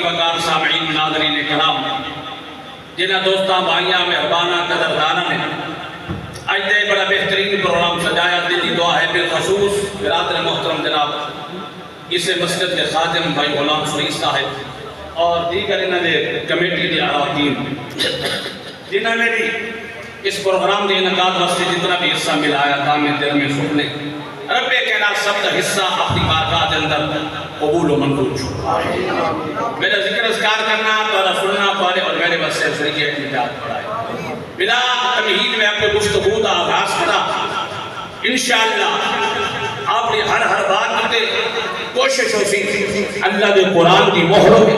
وقار سامعین ناظرین کرام جنہ دوستاں بھائیاں مہربانہ قدردانہ نے آج دے بڑا بہترین پروگرام سجایا دلی دعا ہے بالخصوص برادر محترم جناب اس مسجد کے خادم بھائی غلام فرید صاحب اور دیگر انہوں نے کمیٹی کے اراکین جنہوں نے بھی اس پروگرام کے انعقاد واسطے جتنا بھی حصہ ملایا تھا میں دل میں سکنے رب کہنا سب کا حصہ اپنی بارگاہ کے اندر قبول و منظور چھو میرا ذکر اذکار کرنا تمہارا سننا پڑے اور میرے بس سے ذریعے احتجاج پڑھائے بلا تمہید میں اپنے گفتگو کا آغاز کرا انشاءاللہ آپ نے ہر بات کرتے کوشش ہو سی اللہ کے قرآن کی مہر ہوئے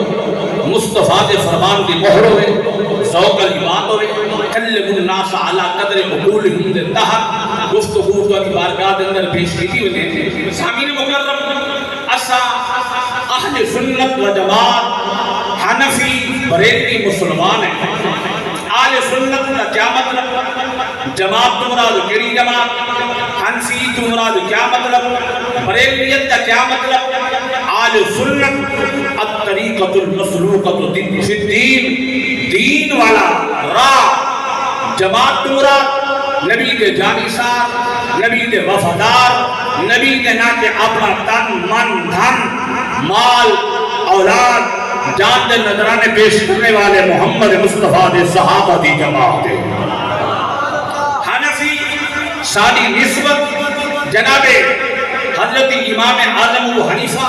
مصطفیٰ کے فرمان کی مہر ہوئے ذوق کی بات ہوئے کلم الناس علی قدر عقولہم دے تحت گفتگو تو کی بارگاہ کے اندر پیش کی تھی سامعین مکرم اسا اہل سنت و جماعت حنفی بریلوی مسلمان ہیں آل سنت کا کیا مطلب جماعت مراد کیڑی جماعت حنفی مراد کیا مطلب بریلویت کا کیا مطلب آل سنت الطریقۃ المسلوقۃ فی الدین دین والا راہ جماعت مراد نبی کے جانثار نبی کے وفادار نبی کے ناتے اپنا تن من دھن مال اولاد جان دے نظرانے پیش کرنے والے محمد مصطفیٰ دے صحابہ دی جماعت ہے حنفی ساری نسبت جناب حضرت امام اعظم ابو حنیفہ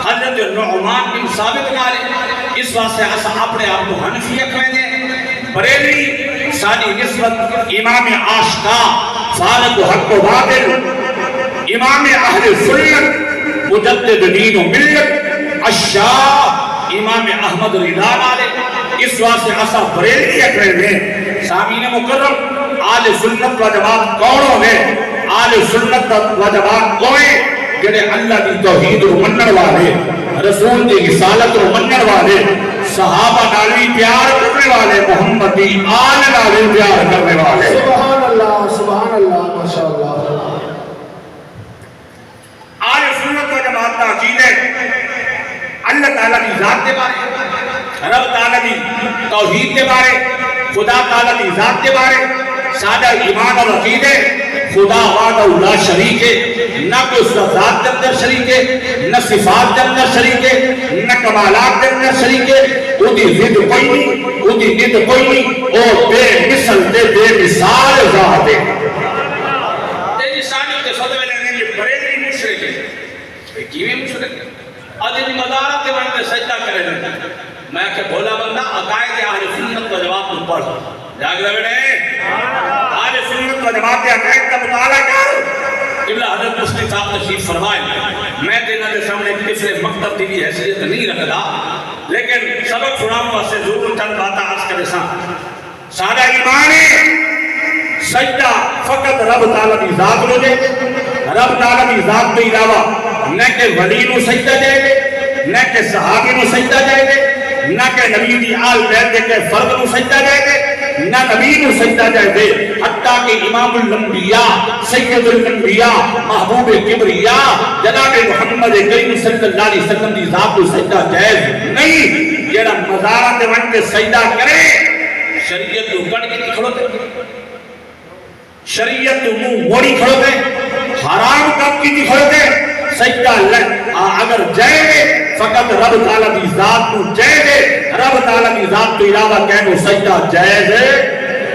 حضرت نعمان بن ثابت نالے اس واسطے ایسا اپنے آپ کو حنفی کہہ دیں بریلوی ساری نسبت امام آشقا فارق حق و باطل امام اہل سنت مجدد دین و ملت الشاہ امام احمد رضا نالے اس واسطے ایسا بریلوی کہہ دیں سامعین مکرم آل سنت و جماعت کونوں میں آل سنت و جماعت کوئے جنہیں اللہ کی توحید رو منن والے رسول کی رسالت رو منن والے صحابہ نالوی پیار کرنے والے محمد دی آل نالوی پیار کرنے والے سبحان اللہ ماشاءاللہ آل سنت و جماعت کا عقیدہ اللہ تعالیٰ کی ذات دے بارے رب تعالیٰ کی توحید دے بارے خدا تعالیٰ کی ذات دے بارے سادہ ایمان اور عقیدہ خدا وحدہ لا شریک ہے نہ کوئی اس کا ذات کے اندر شریک ہے نہ صفات کے اندر شریک ہے نہ کمالات کے اندر شریک ہے وہ دی ضد کوئی نہیں وہ دی ند کوئی نہیں اور بے مثل دے بے مثال ذات ہے تیری ثانی کے صدوے لینے یہ بریلوی مشرک ہے کیویں مشرک ہے آج ان مزارات کے وقت سجدہ کرے لیں میں کہ بھولا بندہ عقائد اہل سنت و جماعت کو پڑھ جاگ رہے بیٹے اہل سنت و جماعت کے عقائد کا مطالعہ کر قبلہ حضرت مفتی صاحب تشریف فرمائے میں دینا کے سامنے کسی مکتب کی بھی حیثیت نہیں رکھتا لیکن سبق سناؤں واسطے ضرور چند باتیں عرض کرے سادہ ایمان ہے سجدہ فقط رب تعالیٰ کی ذات لو جائے رب تعالیٰ کی ذات کے علاوہ نہ کہ ولی نو سجدہ جائے گے نہ کہ صحابی نو سجدہ جائے گے نہ کہ نبی دی آل بیت کے فرد نو سجدہ جائے گے نہ نبی نو سجدہ جائے گے حتیٰ کہ امام الانبیاء سید الانبیاء محبوب کبریاء جناب محمد کریم صلی اللہ علیہ وسلم دی ذات کو سجدہ جائز نہیں جیڑا مزارہ دے ون کے سجدہ کرے شریعت تو کڑ کے کھڑو تے شریعت تو منہ موڑی کھڑو تے حرام کب کی کھڑو تے سجدہ اگر جائے گے فقط رب تعالیٰ کی ذات کو جائے گے رب تعالیٰ کی ذات تو علاوہ کہنو سجدہ جائز ہے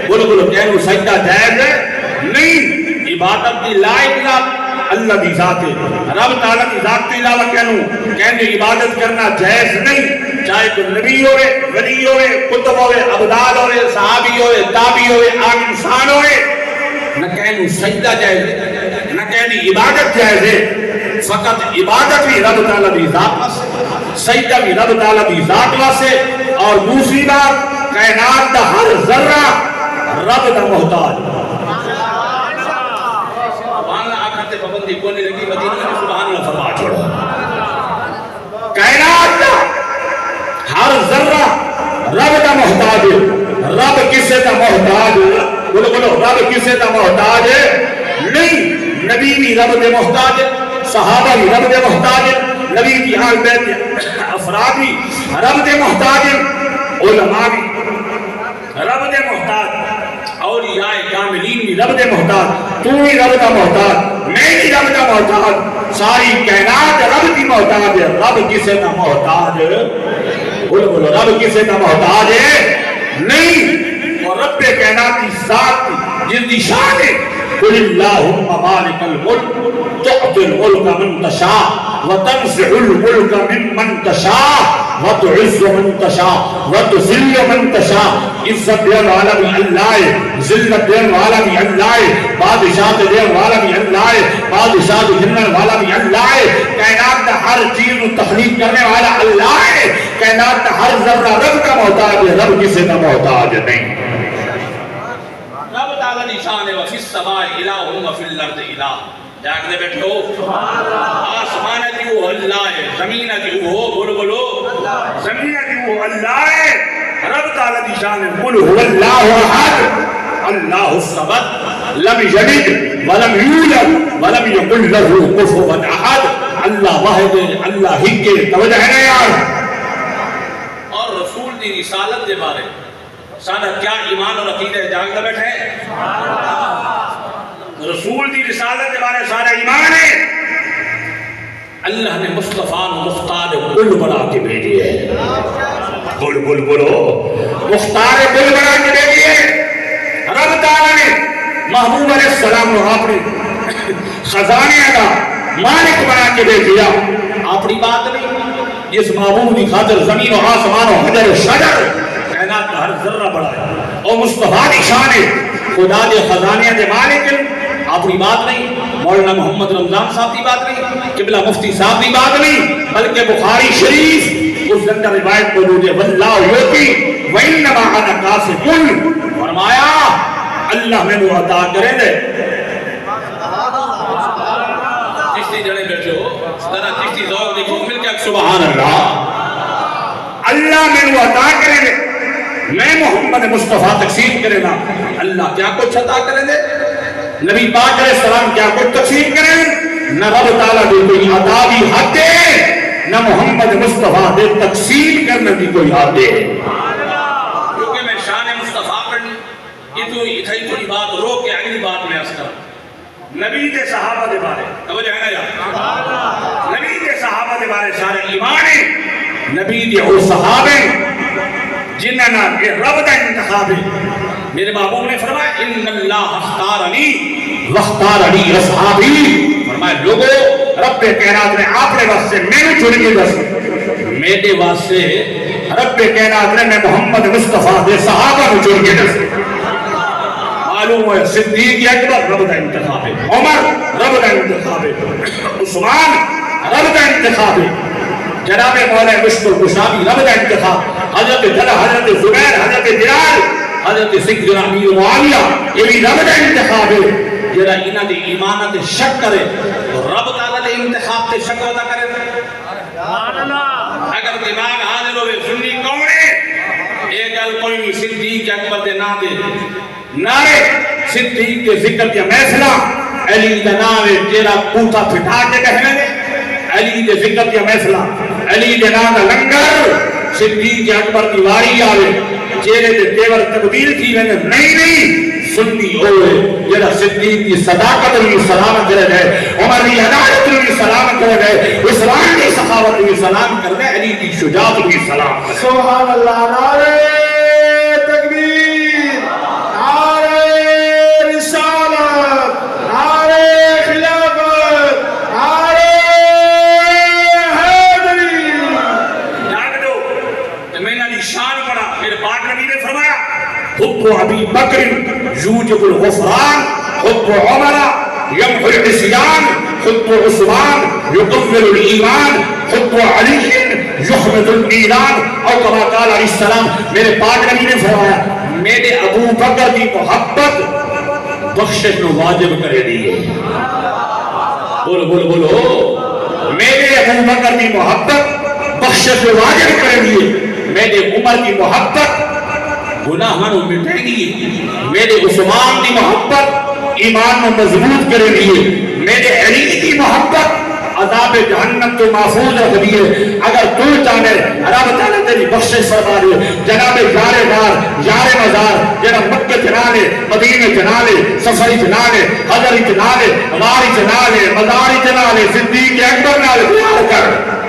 بولو بولو کہنو سجدہ جائز ہے نہیں عبادت کی لائق ذات اللہ کی ذات ہے رب تعالیٰ کی ذات تو علاوہ کہنو عبادت کرنا جائز نہیں چاہے کوئی نبی ہوئے ولی ہوئے کتب ہوئے عبدال ہوئے صحابی ہوئے تابی ہوئے عام انسان ہوئے نہ کہنو سجدہ جائز ہے نہ کہنی عبادت جائز ہے فقط عبادت بھی رب تعالیٰ کی ذات واسے سجدہ بھی رب تعالیٰ کی ذات واسے اور دوسری بات کائنات کا ہر ذرہ رب کا محتاج سبحان اللہ آخرت پابندی کونے لگی مدینہ میں سبحان اللہ فرما چھوڑا کائنات کا ہر ذرہ رب کا محتاج ہے رب کسے کا محتاج ہے بولو بولو رب کسے کا محتاج ہے نہیں نبی بھی رب کے محتاج ہے صحابہ بھی رب کے محتاج ہے نبی کی آل بیت افراد بھی رب دے محتاج علماء بھی رب دے محتاج اولیاء کاملین بھی رب دے محتاج تو بھی رب دا محتاج میں بھی رب دا محتاج ساری کائنات رب کی محتاج ہے رب کسے دا محتاج بولو بولو رب کسے دا محتاج ہے نہیں اور رب کائنات کی ذات جس دی شان ہے قل اللہم مالک الملک تؤتی الملک من تشاء وتنزع الملک ممن تشاء وتعز من تشاء وتذل من تشاء عزت دین والا بھی اللہ ہے ذلت دین والا بھی اللہ ہے بادشاہت دین والا بھی اللہ ہے بادشاہت جنن والا بھی اللہ ہے کائنات کا ہر چیز کو تخلیق کرنے والا اللہ ہے کائنات کا ہر ذرہ رب کا محتاج ہے رب کسی کا محتاج نہیں رب تعالی شان ہے وفی السماء الہ وفی الارض الہ جاگتے بیٹھو آسمان کی وہ اللہ ہے زمین کی وہ بولو بولو زمین کی وہ اللہ ہے رب تعالی کی شان ہے قل هو اللہ احد اللہ الصمد لم یلد ولم یولد ولم یکن له کفوا احد اللہ واحد ہے اللہ ہی کے توجہ ہے نا یار اور رسول دی رسالت کے بارے سادہ کیا ایمان اور عقیدہ جاگتے بیٹھے رسول دی رسالت کے بارے سارا ایمان ہے اللہ نے مصطفیٰ مختار گل بنا کے بھیجی ہے بول بول بولو مختار گل بنا کے بھیجی ہے رب تعالیٰ نے محبوب علیہ السلام کو اپنے خزانے کا مالک بنا کے بھیج دیا اپنی بات نہیں جس محبوب کی خاطر زمین و آسمان و حجر و شجر کائنات کا ہر ذرہ بڑا ہے اور مصطفیٰ کی شان ہے خدا دے خزانے دے مالک اپنی بات نہیں مولانا محمد رمضان صاحب کی بات نہیں قبلہ مفتی صاحب کی بات نہیں بلکہ بخاری شریف اس اندر روایت موجود ہے واللہ یوتی وانما انا قاسم فرمایا اللہ میں وہ عطا کرے دے چشتی جڑے بیٹھے ہو ذرا چشتی ذوق دیکھو مل کے سبحان اللہ اللہ میں وہ عطا کرے دے میں محمد مصطفیٰ تقسیم کرے نا اللہ کیا کچھ عطا کرے دے نبی پاک علیہ السلام کیا کچھ تقسیم کریں نہ رب تعالیٰ دے کوئی عطا بھی حد دے نہ محمد مصطفیٰ دے تقسیم کرنے کی کوئی حد دے کیونکہ میں شان مصطفیٰ پڑھنی یہ تو اتھائی کوئی بات روک کے اگلی بات میں اس طرح نبی دے صحابہ دے بارے توجہ ہے نا یا نبی دے صحابہ دے بارے سارے ایمان ہے نبی دے او صحابے جنہاں رب دا انتخاب ہے میرے محبوب نے فرمایا ان اللہ اختارنی واختارنی اصحابی فرمایا لوگو رب کائنات نے اپنے واسطے میں نے چن کے دس میرے واسطے رب کائنات نے محمد مصطفیٰ دے صحابہ کو چن کے دس معلوم ہے صدیق اکبر رب دا انتخاب ہے عمر رب دا انتخاب ہے عثمان رب دا انتخاب ہے جناب مولا مشک القشابی رب دا انتخاب حضرت طلحہ حضرت زبیر حضرت بلال حضرت سیدنا امیر معاویہ یہ بھی رب دا انتخاب ہے جڑا انہاں دی ایمانت شک کرے رب تعالی دے انتخاب تے شک ادا کرے سبحان اللہ اگر دماغ حاضر ہوئے سنی کون ہے یہ گل کوئی صدیق اکبر دے نام دے نعرے صدیق کے ذکر کے محفلہ علی دا نام ہے تیرا پوتا پھٹا کے کہنے دے علی دے ذکر کے محفلہ علی دے نام دا لنگر صدیق اکبر کی واری آوے چہرے دے تیور تبدیل کی میں نہیں سنی ہوئے جڑا صدیق کی صداقت بھی سلام کرے گئے عمر کی عدالت بھی سلام کرے گئے اسلام کی سخاوت بھی سلام کر دے علی کی شجاعت بھی سلام کرے سبحان اللہ نعرہ تکبیر نعرہ رسالت نعرہ خلافت نعرہ حیدری یاد دو کہ میں نے شان پڑھا میرے پاک نبی نے فرمایا حب ابی بکر یوجب الغفران حب عمر یمحو العصیان حب عثمان یقوّل الایمان حب علی یحمد الایمان او کما قال علیہ السلام میرے پاک نبی نے فرمایا میرے ابو بکر کی محبت بخشش کو واجب کرے دیئے بولو بولو بولو میرے ابو بکر کی محبت بخشش کو واجب کرے دیئے میرے عمر کی محبت گناہ منو مٹے گی میرے عثمان کی محبت ایمان میں مضبوط کرے لیے میرے علی کی محبت عذاب جہنم تو محفوظ رکھ دیئے اگر تو چاہے رب تعالیٰ بخشش فرما دے جناب یار غار یار مزار جناب مکہ جنالے مدینہ جنالے سفری جنالے حضری جنالے غاری جنالے مزاری جنالے صدیق اکبر نال پیار کر